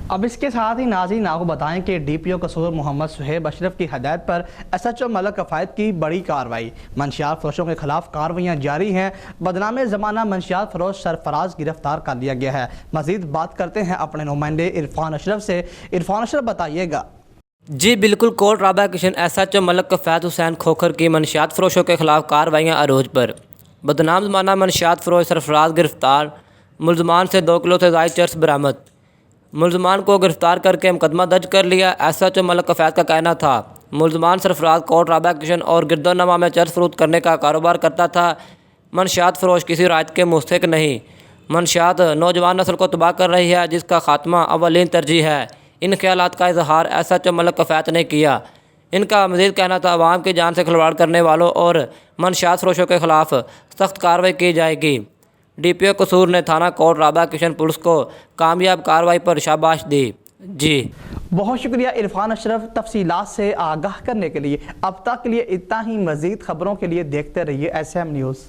اب اس کے ساتھ ہی ناظرین آپ کو بتائیں کہ ڈی پی او قصور محمد صہیب اشرف کی ہدایت پر ایس ایچ او ملک کفایت کی بڑی کارروائی، منشیات فروشوں کے خلاف کارروائیاں جاری ہیں۔ بدنام زمانہ منشیات فروش سرفراز گرفتار کر لیا گیا ہے۔ مزید بات کرتے ہیں اپنے نمائندے عرفان اشرف سے۔ عرفان اشرف بتائیے گا۔ جی بالکل، Kot Rabia Kishan S H O Malik Kifayat Hussain Khokhar کی منشیات فروشوں کے خلاف کارروائیاں عروج پر۔ بدنام زمانہ منشیات فروش سرفراز گرفتار، ملزمان سے 2 کلو سے زائد چرس برآمد۔ ملزمان کو گرفتار کر کے مقدمہ درج کر لیا۔ ایس ایچ او ملک کفایت کا کہنا تھا ملزمان سرفراز کوٹ رابعہ کشن اور گرد و نواح میں چرس فروخت کرنے کا کاروبار کرتا تھا۔ منشیات فروش کسی رعایت کے مستحق نہیں۔ منشیات نوجوان نسل کو تباہ کر رہی ہے، جس کا خاتمہ اولین ترجیح ہے۔ ان خیالات کا اظہار ایس ایچ او ملک کفایت نے کیا۔ ان کا مزید کہنا تھا عوام کی جان سے کھلواڑ کرنے والوں اور منشیات فروشوں کے خلاف سخت کارروائی کی جائے گی۔ ڈی پی او قصور نے تھانہ کوٹ رابعہ کشن پولیس کو کامیاب کارروائی پر شاباش دی۔ جی بہت شکریہ عرفان اشرف تفصیلات سے آگاہ کرنے کے لیے۔ اب تک کے لیے اتنا ہی، مزید خبروں کے لیے دیکھتے رہیے ایس ایم نیوز۔